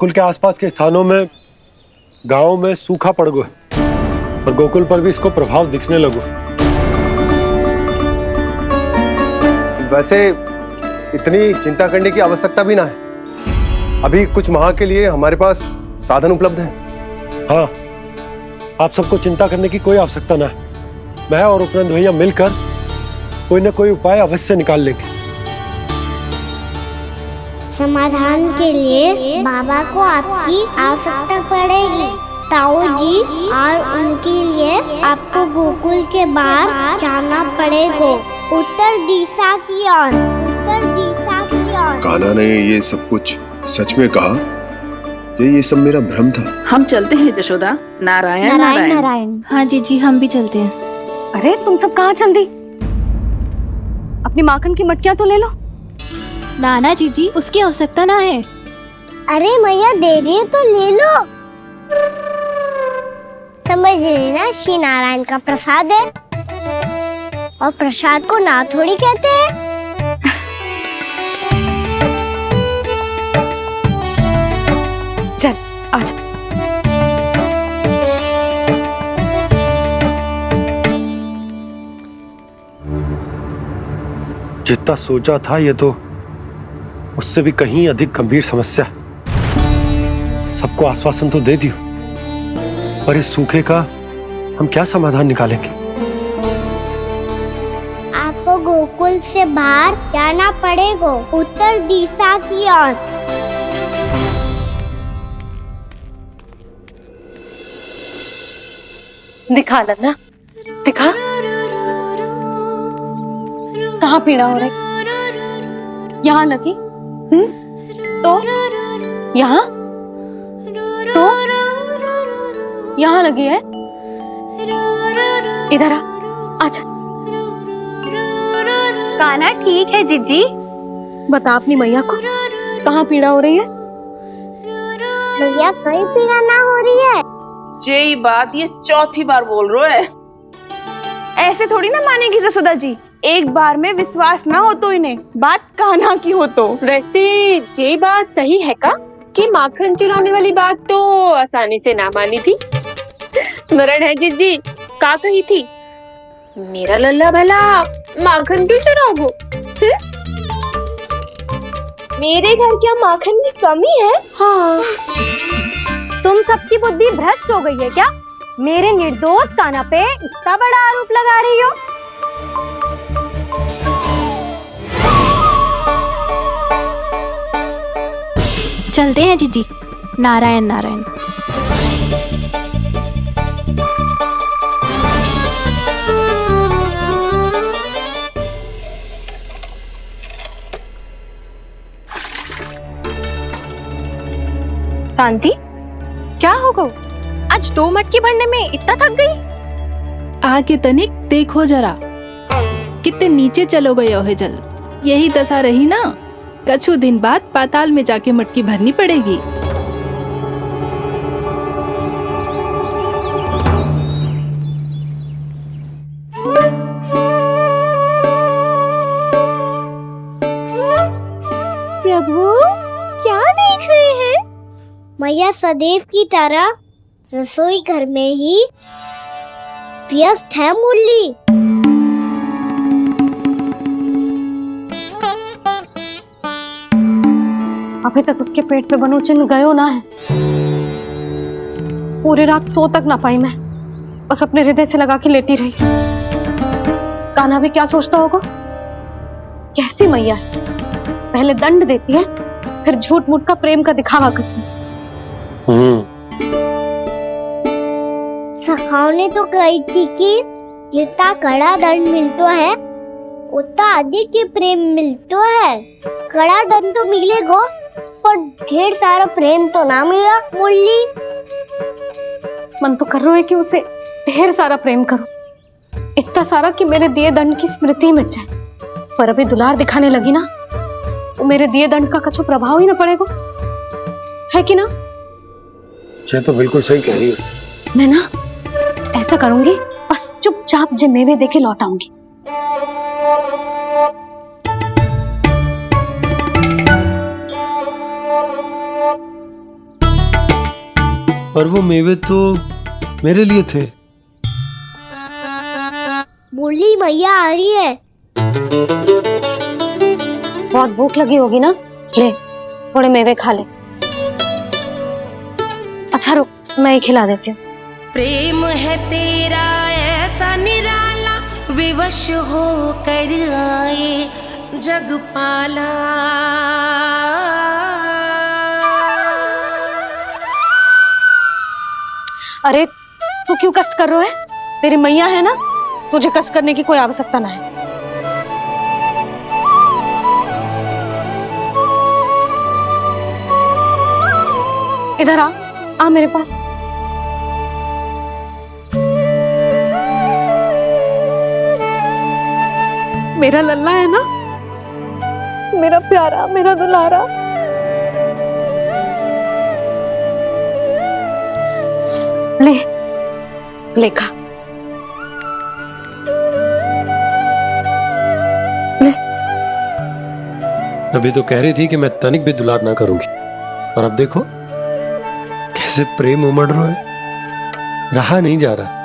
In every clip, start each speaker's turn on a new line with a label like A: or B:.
A: गोकुल के आसपास के स्थानों में, गांवों में सूखा पड़ गया और गोकुल पर भी इसको प्रभाव दिखने लगो।
B: वैसे इतनी चिंता करने की आवश्यकता भी ना है। अभी कुछ माह के लिए हमारे पास साधन उपलब्ध हैं।
A: हाँ, आप सबको चिंता करने की कोई आवश्यकता ना है। मैं और उपनंद भैया मिलकर कोई ना कोई उपाय अवश्य निकाल लेंगे।
C: समाधान के लिए बाबा को आपकी आवश्यकता पड़ेगी। ताऊ जी और उनके लिए आपको गोकुल के बाहर जाना पड़ेगा, उत्तर दिशा की ओर, उत्तर दिशा की ओर।
D: कान्हा ने ये सब कुछ सच में कहा? ये सब मेरा भ्रम था?
E: हम चलते हैं यशोदा। नारायण नारायण नारायण।
F: हाँ जी हम भी चलते हैं।
G: अरे तुम सब कहाँ चल दी? अपनी माखन की मटकियाँ तो ले लो।
F: नाना जी उसकी आवश्यकता ना है।
C: अरे मैया दे रही है तो ले लो। समझ रही ना, श्री नारायण का प्रसाद है और प्रसाद को ना थोड़ी कहते हैं।
G: चल आज।
A: जितना सोचा था ये तो उससे भी कहीं अधिक गंभीर समस्या। सबको आश्वासन तो दे दियो, पर इस सूखे का हम क्या समाधान निकालेंगे?
C: आपको गोकुल से बाहर जाना पड़ेगा, उत्तर दिशा की ओर।
G: दिखा लन्ना, दिखा। कहाँ पीड़ा हो रही? यहाँ लगी? तो यहाँ? तो यहाँ लगी है? इधर आ, आजा।
F: कान्हा ठीक है जीजी।
G: बता अपनी मैया को कहाँ पीड़ा हो रही है?
C: भैया कहीं पीड़ा ना हो रही है।
E: यही बात ये चौथी बार बोल रहे है।
H: ऐसे थोड़ी ना मानेगी जसोदा जी। एक बार में विश्वास ना हो तो इन्हें, बात कान्हा की हो तो।
I: वैसे ये बात सही है का कि माखन चुराने वाली बात तो आसानी से ना मानी थी। स्मरण है जीजी का कही थी, मेरा लल्ला भला माखन क्यों चुराओगो? मेरे घर क्या माखन की कमी है? हाँ।
G: तुम सबकी बुद्धि भ्रष्ट हो गई है क्या? मेरे निर्दोष कान्हा पे इतना बड़ा आरोप लगा रही हो?
F: चलते हैं जीजी। नारायण नारायण।
G: शांति, क्या हो गो? आज 2 मटकी भरने में इतना थक गई?
J: आके तनिक देखो जरा, कितने नीचे चलो गए हो जल। यही दशा रही ना, कछु दिन बाद पाताल में जाके मटकी भरनी पड़ेगी।
C: प्रभु क्या देख रहे हैं? मैया सदैव की तरह रसोई घर में ही व्यस्त है मुरली।
G: अभी तक उसके पेट पे बनो चिन्ह गयो ना है। पूरी रात सो तक ना पाई मैं, बस अपने हृदय से लगा के लेटी रही। कान्हा भी क्या सोचता होगा? कैसी मैया है, पहले दंड देती है फिर झूठ मूठ का प्रेम का दिखावा करती है।
C: सखाओ ने तो कही थी कि जितना कड़ा दंड मिलता है उतना अधिक ही प्रेम मिलता है। कड़ा दंड तो मिलेगा पर ढेर सारा प्रेम तो ना मिला मुरली।
G: मन तो कर रहा है कि उसे ढेर सारा प्रेम करो, इतना सारा कि मेरे दिए दंड की स्मृति मिट जाए। पर अभी दुलार दिखाने लगी ना, तो मेरे दिए दंड का कछु प्रभाव ही ना पड़ेगा, है कि ना?
A: ये तो बिल्कुल सही कह रही हो।
G: मैं ना ऐसा करूंगी, बस चुपचाप जे मेवे देके लौट आऊंगी।
A: पर वो मेवे तो मेरे लिए थे।
C: बोली मैया आ रही है।
G: बहुत भूख लगी होगी ना, ले थोड़े मेवे खा ले। अच्छा रुक, मैं ही खिला देती हूँ।
K: प्रेम है तेरा ऐसा निराला, विवश हो कर आए जग पाला।
G: अरे तू क्यों कष्ट कर रहा है? तेरी मैया है ना, तुझे कष्ट करने की कोई आवश्यकता ना है। इधर आ मेरे पास। मेरा लल्ला है ना, मेरा प्यारा, मेरा दुलारा। ले ले खा। ले।
A: अभी तो कह रही थी कि मैं तनिक भी दुलार ना करूंगी, और अब देखो कैसे प्रेम उमड़ रहा है, रहा नहीं जा रहा।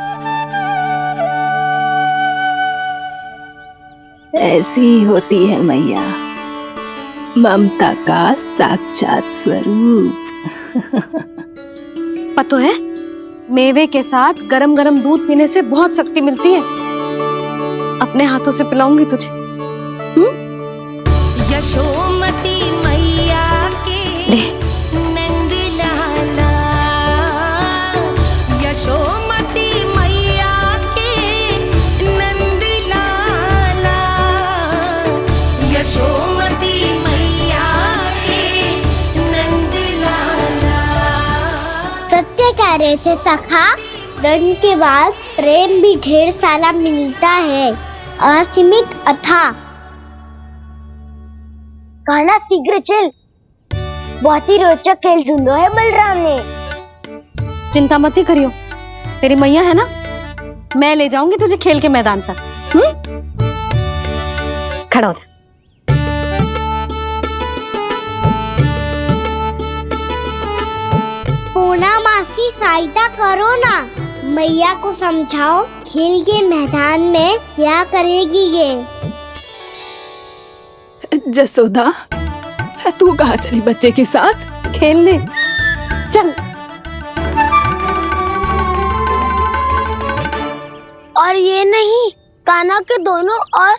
J: ऐसी ही होती है मैया, ममता का साक्षात स्वरूप।
G: पता है, मेवे के साथ गरम गरम दूध पीने से बहुत शक्ति मिलती है। अपने हाथों से पिलाऊंगी तुझे।
K: यशोमती मैया के नंद लाला, यशोमती मैया के नंद लाला, यशोमती मैया के नंद लाला।
C: सत्य कह रहे थे सखा, धन के बाद प्रेम भी ढेर सारा मिलता है, असीमित अथाह। गाना शीघ्र चल, बहुत ही रोचक खेल ढूंढो है बलराम ने।
G: चिंता मत ही करियो, तेरी मैया है ना, मैं ले जाऊंगी तुझे खेल के मैदान पर। खड़ा हो जा।
C: पूना मासी सहायता करो ना, मैया को समझाओ खेल के मैदान में क्या करेगी ये।
J: जसोदा, तू कहाँ चली बच्चे के साथ?
G: खेलने चल।
C: और ये नहीं, कान्हा के दोनों और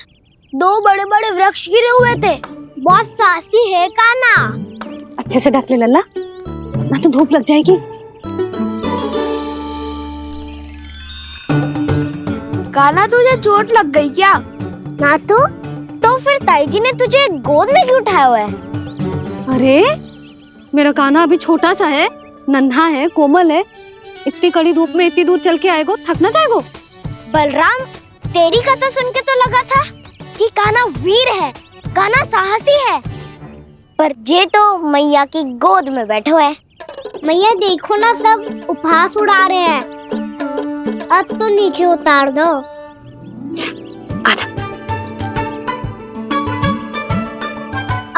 C: दो बड़े बड़े वृक्ष गिरे हुए थे। बहुत साहसी है कान्हा।
G: अच्छे से ढक ले लल्ला, ना तो धूप लग जाएगी।
C: कान्हा तुझे चोट लग गई क्या? ना तो फिर ताई जी ने तुझे गोद में क्यों उठाया हुआ है?
G: अरे मेरा कान्हा अभी छोटा सा है, नन्हा है, कोमल है। इतनी कड़ी धूप में इतनी दूर चल के आएगो, थक ना जाएगो।
C: बलराम, तेरी कथा सुन के तो लगा था कि कान्हा वीर है, कान्हा साहसी है, पर ये तो मैया की गोद में बैठे हुए है। मैया देखो ना, सब उपहास उड़ा रहे हैं। अब तो नीचे उतार दो।
G: आजा।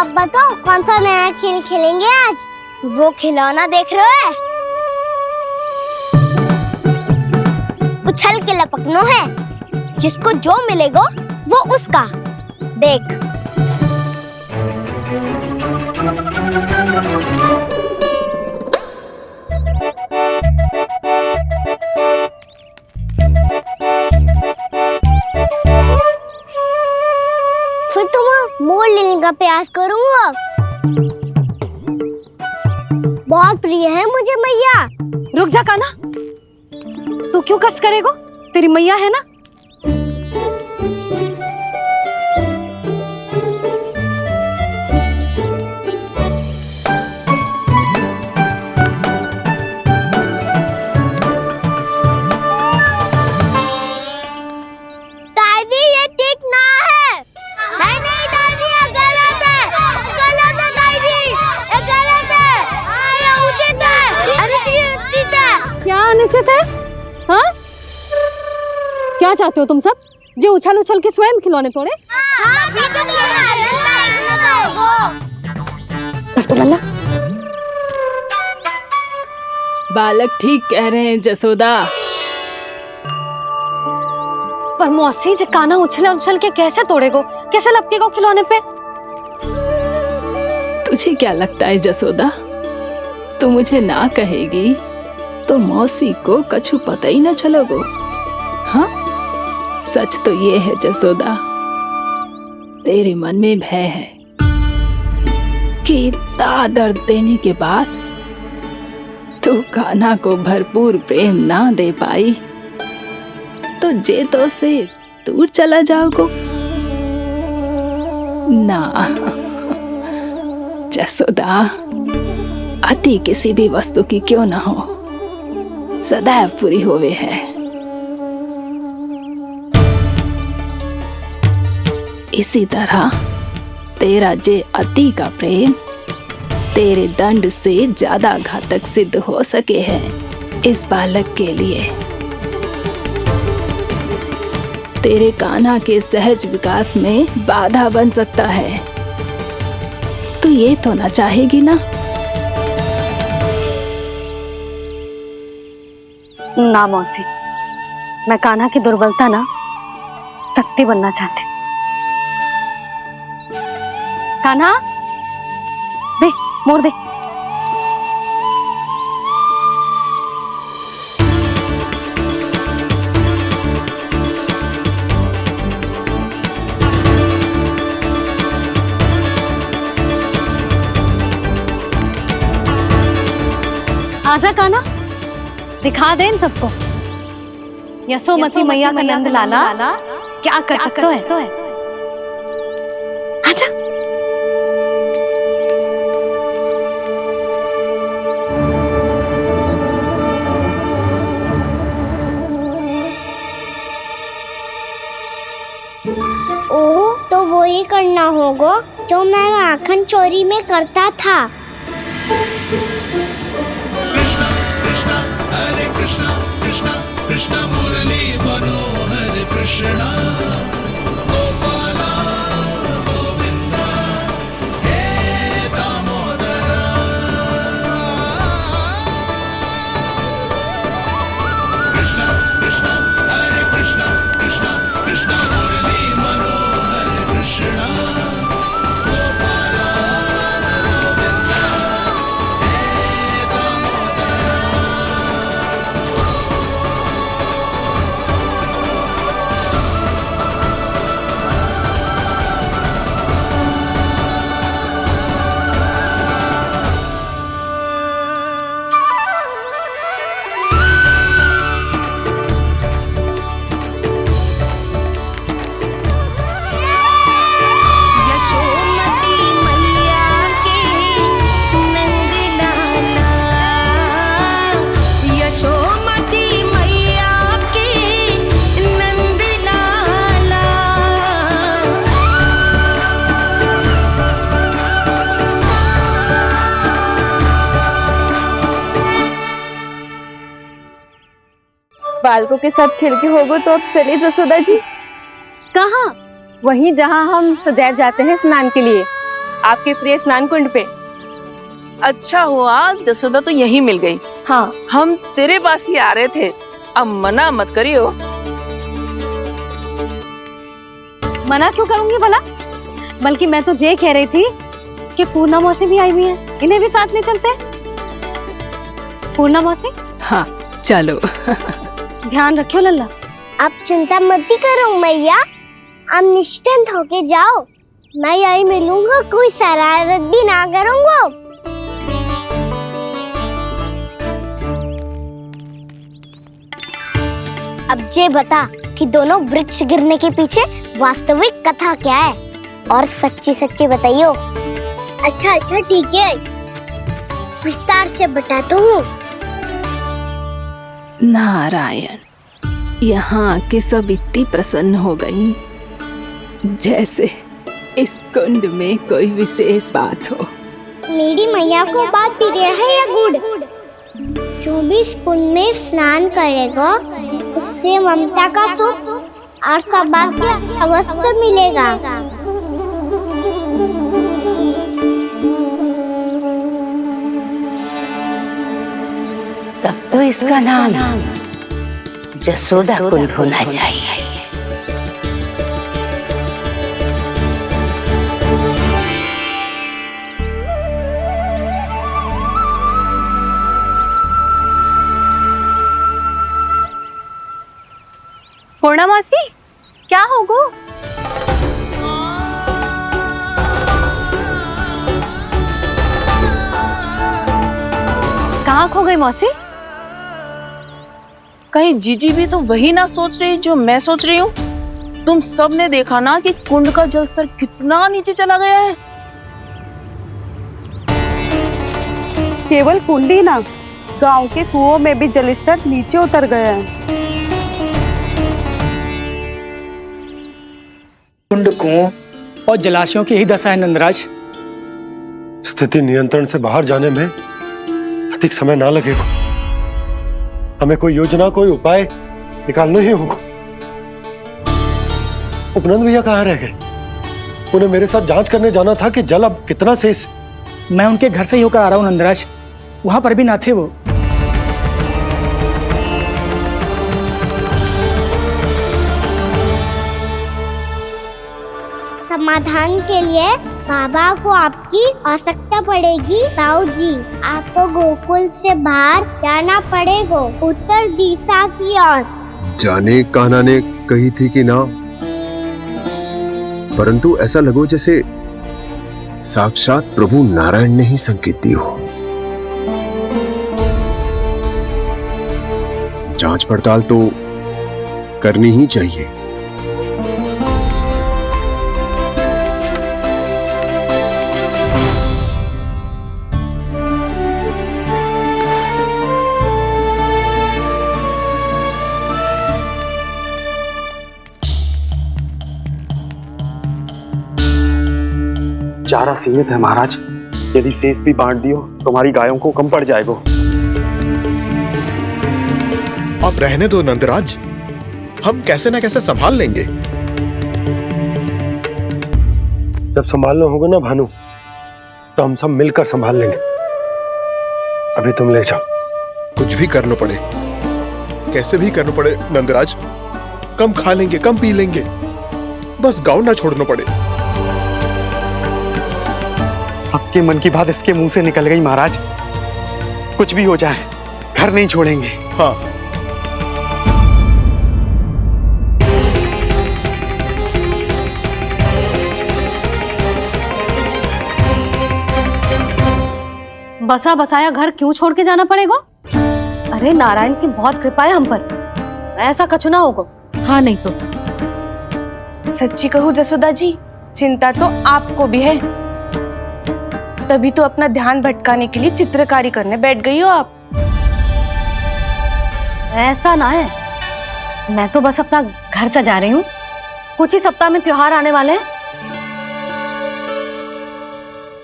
C: अब बताओ कौन सा नया खेल खेलेंगे आज? वो खिलौना देख रहे हो? उछल के लपकनो है, जिसको जो मिलेगा वो उसका। देख। फिर तुम मोड़ लेने का प्रयास करूंगा। बहुत प्रिय है मुझे मैया।
G: रुक जा कान्हा, तू क्यों कष्ट करेगो? तेरी मैया है ना।
C: दादी ये ठीक ना है। नहीं दादी, ये गलत है। गलत है दादी, ये गलत है। ये उचित है, अनुचित है।
G: क्या अनुचित है? हाँ? क्या चाहते हो तुम सब? जो उछल उछल के स्वयं खिलौने तोड़े? तो लल्ला,
J: बालक ठीक कह रहे हैं जसोदा।
G: पर मौसी जे काना उछल उछल के कैसे तोड़ेगो, कैसे लपकेगो खिलौने पे?
J: तुझे क्या लगता है जसोदा, तू मुझे ना कहेगी तो मौसी को कछु पता ही न चलोगो। हाँ, सच तो ये है जसोदा, तेरे मन में भय है कि इतना दर्द देने के बाद तू कान्हा को भरपूर प्रेम ना दे पाई तो जेतो से दूर चला जाओगो ना। जसोदा, अति किसी भी वस्तु की क्यों ना हो, सदैव पूरी होवे है। इसी तरह तेरा जे अति का प्रेम तेरे दंड से ज्यादा घातक सिद्ध हो सके है इस बालक के लिए। तेरे कान्हा के सहज विकास में बाधा बन सकता है। तू ये तो ना चाहेगी ना?
G: ना मौसी, मैं कान्हा की दुर्बलता ना शक्ति बनना चाहती। कान्हा, दे मोड़ दे। आजा कान्हा, दिखा दे इन सबको यशोमती मैया का नंद लाला क्या कर सकता है। आजा।
C: ओ, तो वो ही करना होगा जो मैं माखन चोरी में करता था।
K: कृष्ण मुरली मनोहर कृष्ण गोपाला गोविंदा हे दामोदरा। कृष्ण कृष्ण हरे कृष्ण कृष्ण कृष्ण मुरली मनोहर कृष्ण गोपाला गोविंदा हे दामोदरा।
C: यशोमती मैया के नंद लाला, यशोमती मैया के नंद लाला।
H: बालकों के साथ खेल के होगो तो अब चलिए जसोदा जी।
I: कहाँ? वहीं जहाँ हम सदैव जाते हैं स्नान के लिए, आपके प्रिय स्नान कुंड पे।
E: अच्छा हुआ जसोदा तो यहीं मिल गई।
I: हाँ,
E: हम तेरे पास ही आ रहे थे, अब मना मत करियो।
G: मना क्यों करूंगी भला? बल्कि मैं तो ये कह रही थी कि पूर्णा मौसी भी आई हुई है, इन्हें भी साथ ले चलते हैं। पूर्णा मौसी,
J: हाँ चलो।
G: ध्यान रखियो लल्ला।
C: आप चिंता मत करो मैया, आप निश्चिंत होके जाओ, मैं यही मिलूंगा, कोई शरारत भी ना करूंगा। अब ये बता कि दोनों वृक्ष गिरने के पीछे वास्तविक कथा क्या है, और सच्ची सच्ची बताइयो। अच्छा अच्छा ठीक है, विस्तार से बताता हूँ।
J: नारायण, यहाँ के सब इतनी प्रसन्न हो गई जैसे इस कुंड में कोई विशेष बात हो।
C: मेरी मैया को बात प्रिय है या गुड़? जो भी इस कुंड में स्नान करेगा उससे ममता का सुख और सौभाग्य अवश्य मिलेगा।
E: तब तो इसका नाम जसोदा कुंड होना चाहिए।
H: पूर्णा मासी, क्या होगो?
G: कहाँ खो गई मौसी?
E: कहीं जीजी भी तो वही ना सोच रही जो मैं सोच रही हूँ? तुम सब ने देखा ना कि कुंड का जलस्तर कितना नीचे चला गया है।
H: केवल कुंड ही ना, गांव के कुओं में भी जलस्तर नीचे उतर गया है।
L: कुंड, कुओं और जलाशयों की यही दशा है नंदराज।
A: स्थिति नियंत्रण से बाहर जाने में अधिक समय ना लगेगा। हमें कोई योजना, कोई उपाय निकालना ही होगा। उपनंद भैया कहाँ रह गए? उन्हें मेरे साथ जांच करने जाना था कि जल अब कितना शेष।
L: मैं उनके घर से ही होकर आ रहा हूँ नंदराज, वहां पर भी ना थे वो।
C: समाधान के लिए बाबा को आपकी आवश्यकता पड़ेगी। ताऊ जी, आपको गोकुल से बाहर जाना पड़ेगा, उत्तर दिशा की ओर।
D: जाने कान्हा ने कही थी कि ना, परंतु ऐसा लगो जैसे साक्षात प्रभु नारायण ने ही संकेत दी हो। जांच पड़ताल तो करनी ही चाहिए।
M: चारा सीमित है महाराज, यदि शेष भी बांट दियो तो हमारी गायों को कम पड़ जाएगा।
D: अब रहने दो नंदराज, हम कैसे न कैसे संभाल लेंगे।
A: जब संभालना होगा ना भानु, तो हम सब मिलकर संभाल लेंगे। अभी तुम ले जाओ।
D: कुछ भी करना पड़े, कैसे भी करना पड़े नंदराज, कम खा लेंगे, कम पी लेंगे, बस गाँव ना छोड़ना पड़े।
M: सबके मन की बात इसके मुंह से निकल गई महाराज। कुछ भी हो जाए, घर नहीं छोड़ेंगे।
D: हाँ,
G: बसा बसाया घर क्यों छोड़ के जाना पड़ेगा? अरे नारायण की बहुत कृपा है हम पर, ऐसा कछु ना होगा। हाँ नहीं तो
H: सच्ची कहूँ जसोदा जी, चिंता तो आपको भी है, तभी तो अपना ध्यान भटकाने के लिए चित्रकारी करने बैठ गई हो आप।
G: ऐसा ना है, मैं तो बस अपना घर सजा रही हूँ। कुछ ही सप्ताह में त्योहार आने वाले हैं।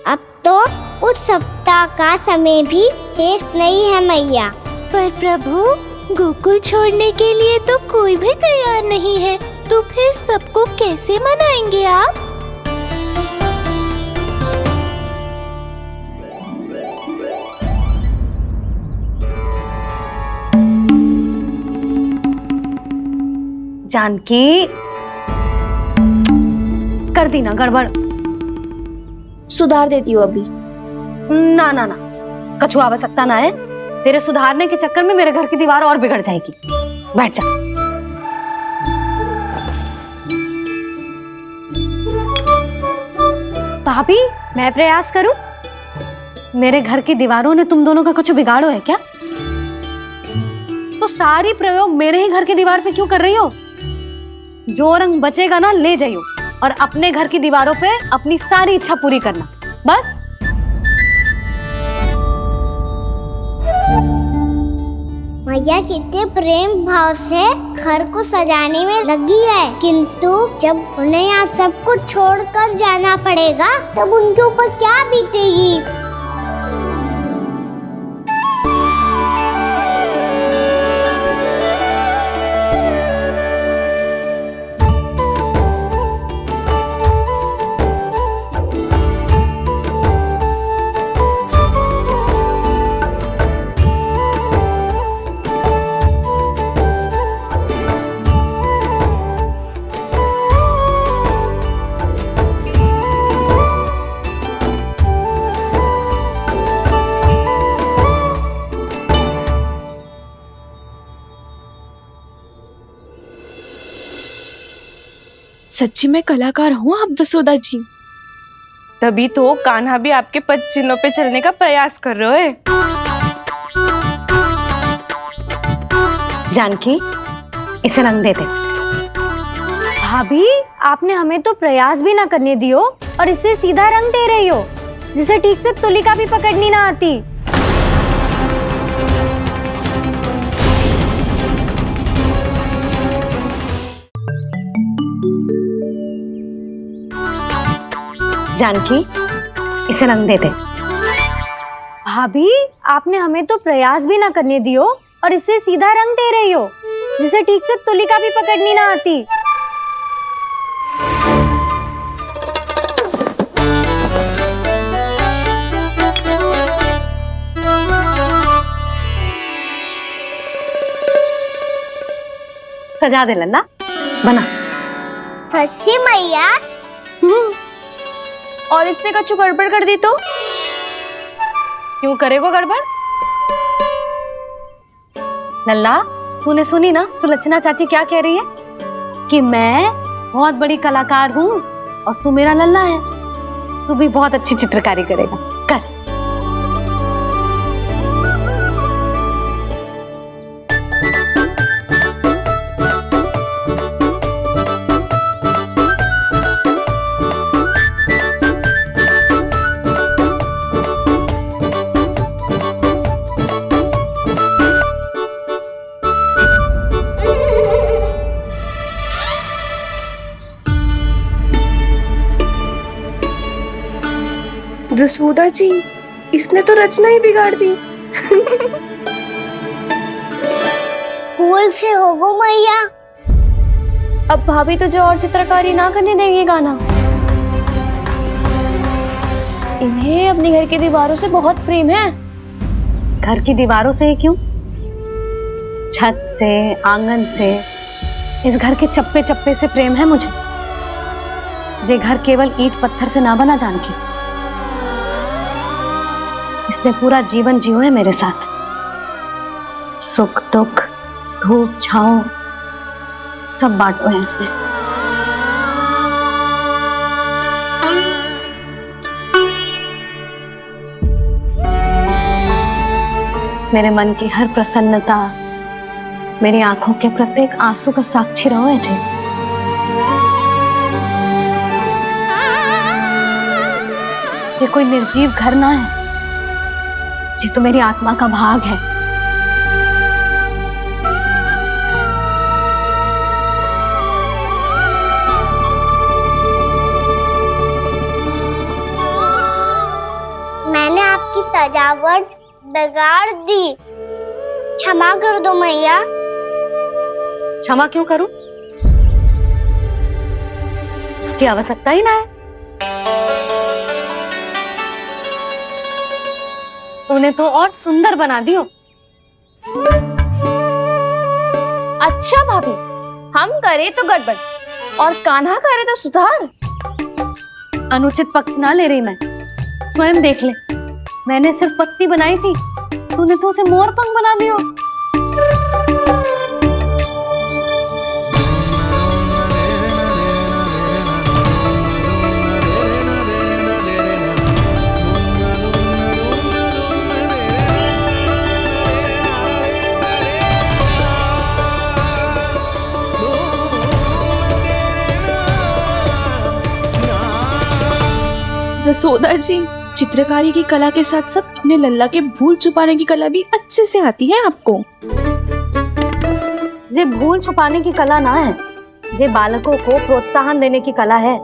C: अब तो कुछ सप्ताह का समय भी शेष नहीं है मैया।
F: पर प्रभु, गोकुल छोड़ने के लिए तो कोई भी तैयार नहीं है, तो फिर सबको कैसे मनाएंगे आप?
G: जानकी, कर दी ना गड़बड़।
I: सुधार देती हूँ अभी।
G: ना ना ना, कछु आवश्यकता ना है। तेरे सुधारने के चक्कर में मेरे घर की दीवार और बिगड़ जाएगी। बैठ जा। भाभी, मैं प्रयास करूं? मेरे घर की दीवारों ने तुम दोनों का कुछ बिगाड़ो है क्या? तो सारी प्रयोग मेरे ही घर की दीवार पे क्यों कर रही हो? जो रंग बचेगा ना ले जाइयो, और अपने घर की दीवारों पे अपनी सारी इच्छा पूरी करना, बस।
C: मैया कितने प्रेम भाव से घर को सजाने में लगी है, किंतु जब उन्हें यहाँ सब कुछ छोड़कर जाना पड़ेगा तब उनके ऊपर क्या बीतेगी।
E: सच्ची में कलाकार हूँ आप जसोदा जी।
H: तभी तो कान्हा भी आपके पद चिन्हों पे चलने का प्रयास कर रहे है।
G: जानकी, इसे रंग दे दे।
F: भाभी, आपने हमें तो प्रयास भी ना करने दियो और इसे सीधा रंग दे रही हो, जिसे ठीक से तुलिका भी पकड़नी ना आती।
G: जानकी, इसे रंग दे दे।
F: भाभी, आपने हमें तो प्रयास भी ना करने दियो और इसे सीधा रंग दे रही हो, जिसे ठीक से तुलिका भी पकड़नी ना आती।
G: सजा दे लल्ला, बना।
C: सच्ची मैया?
G: और इसने कछु गड़बड़ कर दी तो? क्यों करेगो गड़बड़? लल्ला, तूने सुनी ना सुलक्षणा चाची क्या कह रही है? कि मैं बहुत बड़ी कलाकार हूँ और तू मेरा लल्ला है। तू भी बहुत अच्छी चित्रकारी करेगा, कर।
H: जसोदा जी, इसने तो रचना ही बिगाड़ दी।
C: भूल से होगो मैया।
F: अब भाभी तुझे और चित्रकारी ना करने देंगी गाना। इन्हें अपने घर की दीवारों से बहुत प्रेम है।
G: घर की दीवारों से ही क्यों? छत से, आंगन से, इस घर के चप्पे चप्पे से प्रेम है मुझे। ये घर केवल ईंट पत्थर से ना बना जानकी। इसने पूरा जीवन जियो है मेरे साथ। सुख दुख, धूप छांव सब बांटो है इसने। मेरे मन की हर प्रसन्नता, मेरी आंखों के प्रत्येक आंसू का साक्षी रहो है जी। ये कोई निर्जीव घर ना है, ये तो मेरी आत्मा का भाग है।
C: मैंने आपकी सजावट बिगाड़ दी, क्षमा कर दो मैया।
G: क्षमा क्यों करूं? उसकी आवश्यकता ही ना है। तूने तो और सुंदर बना दियो।
F: अच्छा भाभी, हम करे तो गड़बड़ और कान्हा करे तो सुधार।
G: अनुचित पक्ष ना ले रही मैं, स्वयं देख ले। मैंने सिर्फ पत्ती बनाई थी, तूने तो उसे मोर पंख बना दियो।
E: जसोदा जी, चित्रकारी की कला के साथ साथ अपने लल्ला के भूल छुपाने की कला भी अच्छे से आती है आपको।
G: ये भूल छुपाने की कला ना है, ये बालकों को प्रोत्साहन देने की कला है।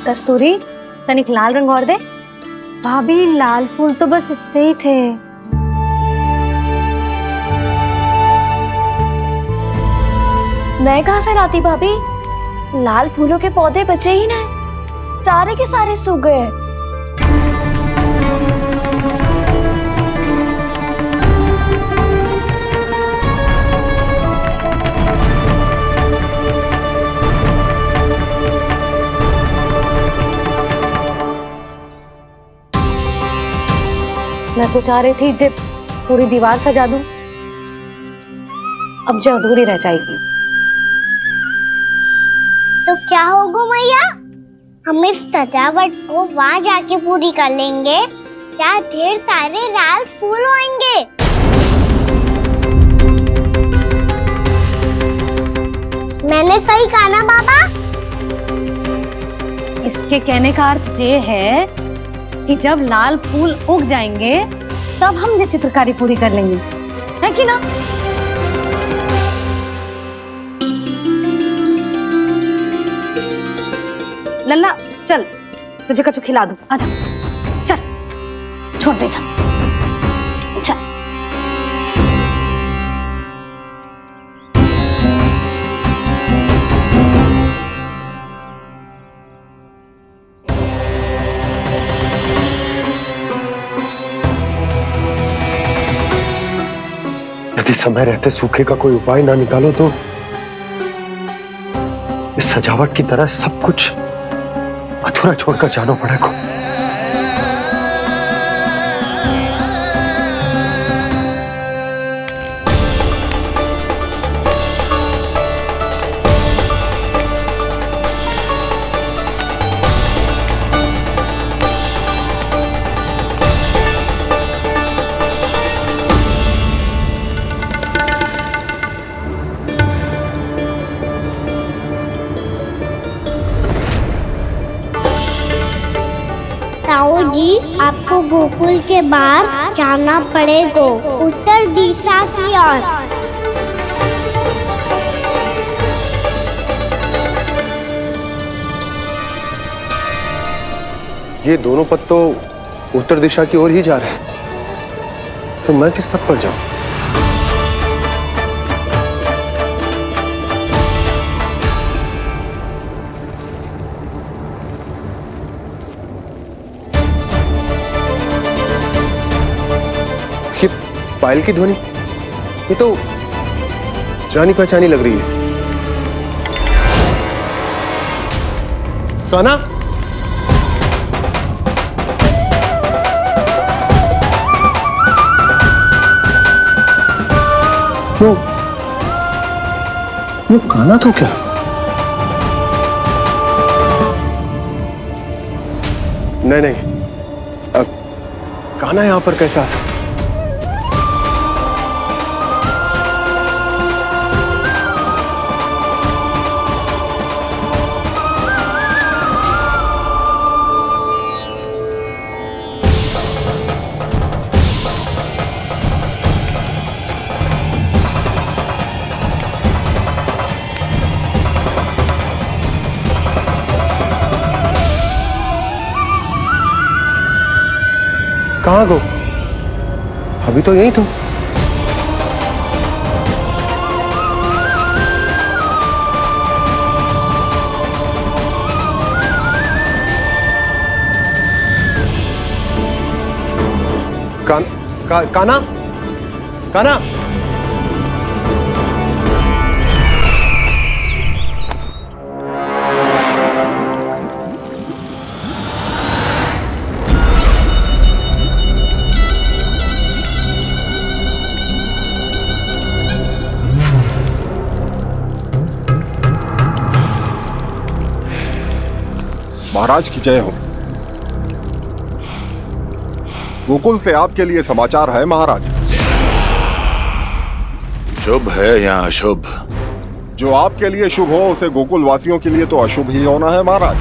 G: कस्तूरी, तनिक लाल रंग और दे।
F: भाभी, लाल फूल तो बस इतने ही थे। मैं कहाँ से लाती भाभी? लाल फूलों के पौधे बचे ही ना, सारे के सारे सूख गए।
G: मैं तो चाह रही थी जे पूरी दीवार सजा दूं, अब जो अधूरी रह जाएगी।
C: तो क्या होगा मैया, हम इस सजावट को वहाँ जाके पूरी कर लेंगे, क्या ढेर सारे लाल फूल होंगे। मैंने सही कहा ना बाबा?
G: इसके कहने का अर्थ ये है कि जब लाल फूल उग जाएंगे तब हम ये चित्रकारी पूरी कर लेंगे, है कि ना? लल्ला चल, तुझे कछु खिला दूं, आजा चल, छोड़ दे चल।
A: यदि समय रहते सूखे का कोई उपाय ना निकालो तो इस सजावट की तरह सब कुछ अधूरा छोड़कर जाना पड़ेगा।
C: ताऊ जी, आपको गोकुल के बाहर जाना पड़ेगा, उत्तर दिशा की ओर।
B: ये दोनों पथ तो उत्तर दिशा की ओर ही जा रहे हैं, तो मैं किस पथ पर जाऊं? ये पायल की ध्वनि, ये तो जानी पहचानी लग रही है। कान्हा, वो कान्हा तो क्या? नहीं, कान्हा यहां पर कैसे आ सकता? कहाँ गो? अभी तो यही तो। कान्हा, कान्हा,
N: महाराज की जय हो। गोकुल से आपके लिए समाचार है महाराज।
K: शुभ है या अशुभ?
N: जो आपके लिए शुभ हो उसे गोकुल वासियों के लिए तो अशुभ ही होना है महाराज।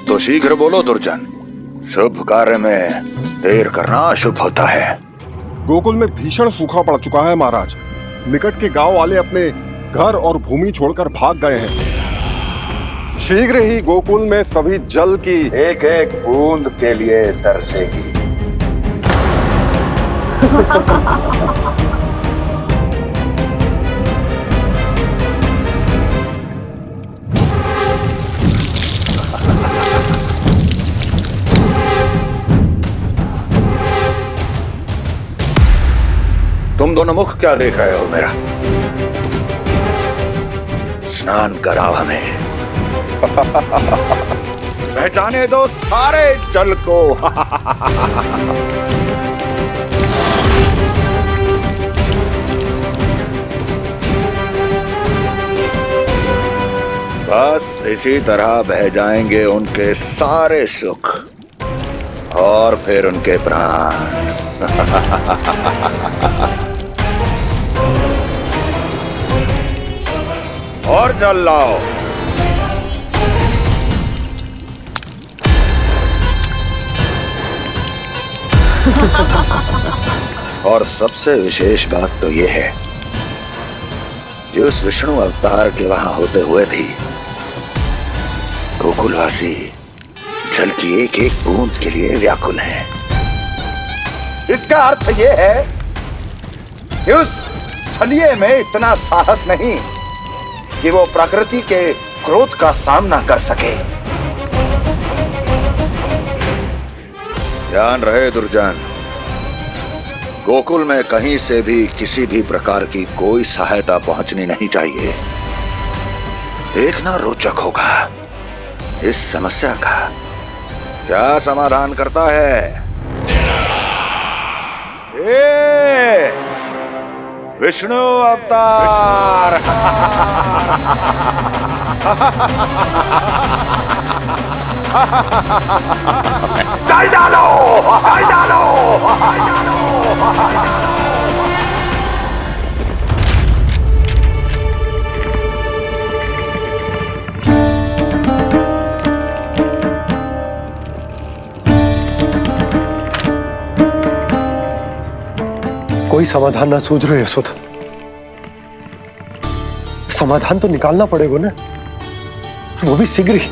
K: तो शीघ्र बोलो दुर्जन, शुभ कार्य में देर करना अशुभ होता है।
N: गोकुल में भीषण सूखा पड़ चुका है महाराज। निकट के गांव वाले अपने घर और भूमि छोड़कर भाग गए हैं। शीघ्र ही गोकुल में सभी जल की
K: एक एक बूंद के लिए तरसेगी। तुम दोनों मुख क्या देख रहे हो मेरा? स्नान कराओ हमें। बह जाने दो सारे जल को। बस इसी तरह बह जाएंगे उनके सारे सुख और फिर उनके प्राण। और जल लाओ। और सबसे विशेष बात तो यह है कि उस विष्णु अवतार के वहां होते हुए भी गोकुलवासी जल की एक एक बूंद के लिए व्याकुल हैं। इसका अर्थ यह है कि उस छलिए में इतना साहस नहीं कि वो प्रकृति के क्रोध का सामना कर सके। ध्यान रहे दुर्जन, गोकुल में कहीं से भी किसी भी प्रकार की कोई सहायता पहुंचनी नहीं चाहिए। देखना रोचक होगा इस समस्या का क्या समाधान करता है। ए, विष्णु अवतार। चल डालो, चल डालो।
A: कोई समाधान ना सूझ रहे यशोदा। समाधान तो निकालना पड़ेगा ना, वो भी शीघ्र ही।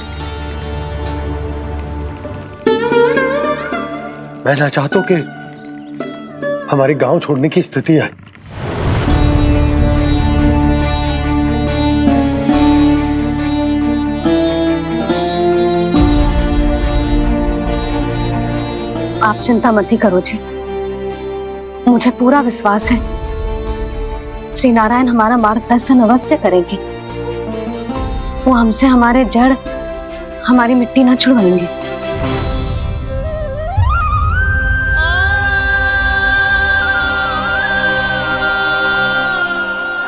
A: मैं ना चाहता हूं कि हमारे गांव छोड़ने की स्थिति आए।
G: आप चिंता मत ही करो जी, मुझे पूरा विश्वास है श्री नारायण हमारा मार्गदर्शन अवश्य करेंगे। वो हमसे हमारे जड़, हमारी मिट्टी ना छुड़वाएंगे।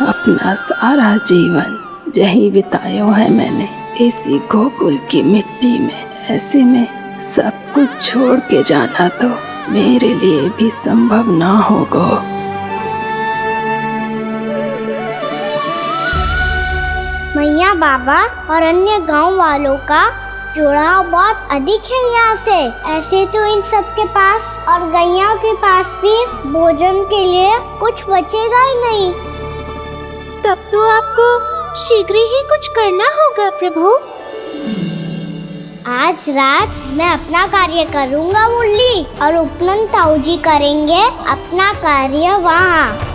J: अपना सारा जीवन यही बिताया है मैंने, इसी गोकुल की मिट्टी में। ऐसे में सब कुछ छोड़ के जाना तो मेरे लिए भी संभव ना होगा।
C: मैया, बाबा और अन्य गांव वालों का जुड़ाव बहुत अधिक है यहाँ से। ऐसे तो इन सब के पास और गैया के पास भी भोजन के लिए कुछ बचेगा ही नहीं।
O: तब तो आपको शीघ्र ही कुछ करना होगा प्रभु।
C: आज रात मैं अपना कार्य करूँगा मुरली, और उपनंद ताऊ जी करेंगे अपना कार्य वहाँ।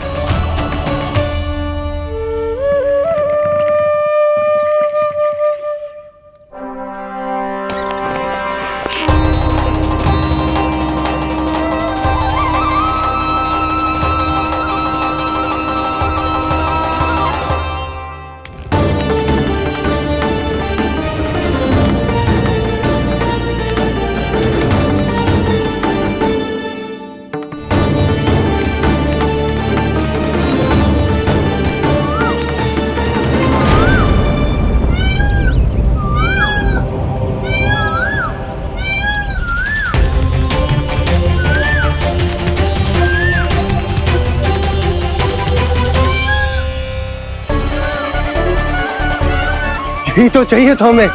B: यही तो चाहिए था हमें।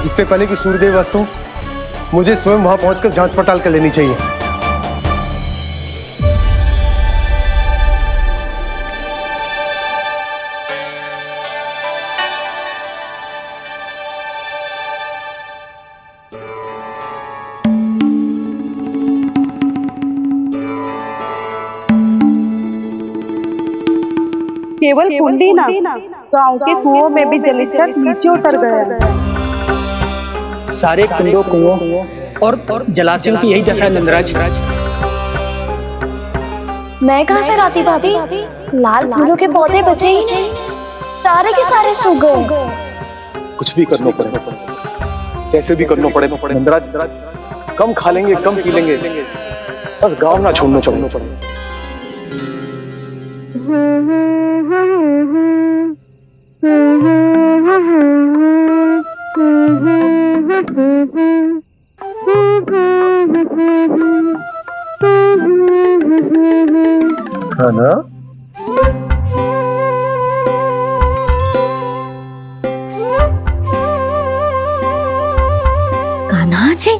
B: इससे पहले कि सूर्यदेव अस्त हो, मुझे स्वयं वहां पहुंचकर जांच पड़ताल कर लेनी चाहिए।
H: केवल कुंडी ना, गांव के कुओं में भी जलस्तर नीचे उतर गया।
L: सारे कुंडों, कुओं और जलाशयों की यही दशा है नंदराज।
O: मैं कहाँ से लाती भाभी? लाल फूलों के पौधे बचे ही नहीं,
C: सारे के सारे सो गए।
B: कुछ भी करना पड़ेगा, कैसे भी करना पड़ेगा नंदराज। कम खा लेंगे, कम पी लेंगे, बस गांव ना छोड़ना पड़ेगा। है ना?
G: कान्हा जी,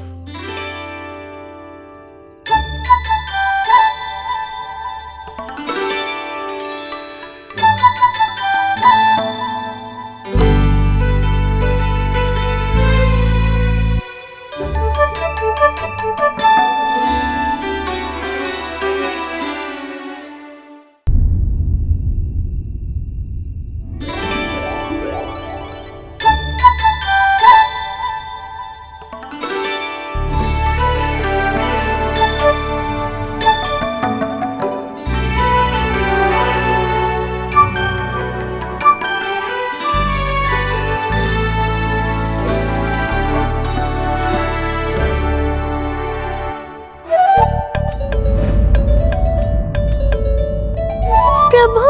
O: प्रभु,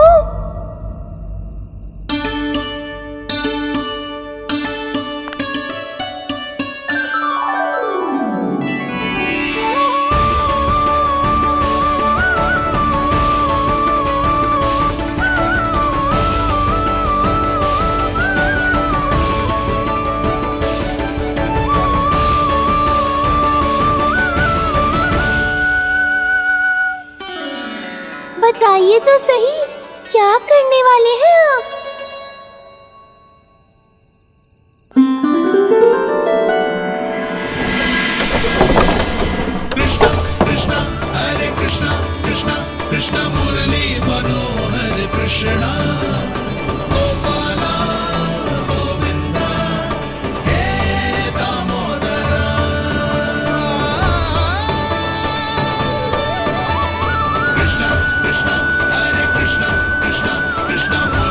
O: बताइए तो सही, क्या करने वाले हैं आप?
P: Krishna, Hare Krishna, Krishna Krishna, Krishna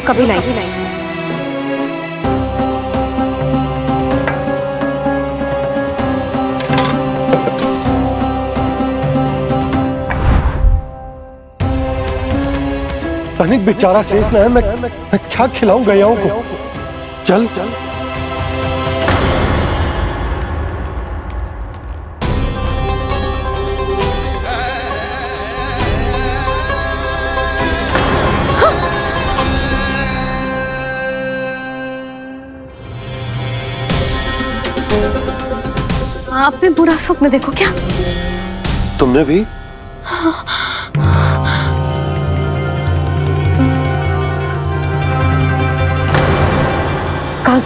G: कभी लाई।
A: तनिक बेचारा शेष न है, मैं क्या खिलाऊं गयाओं को। चल चल
G: आपने बुरा स्वप्न देखो क्या?
A: तुमने भी?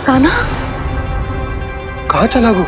A: काना
M: कहाँ चला गो?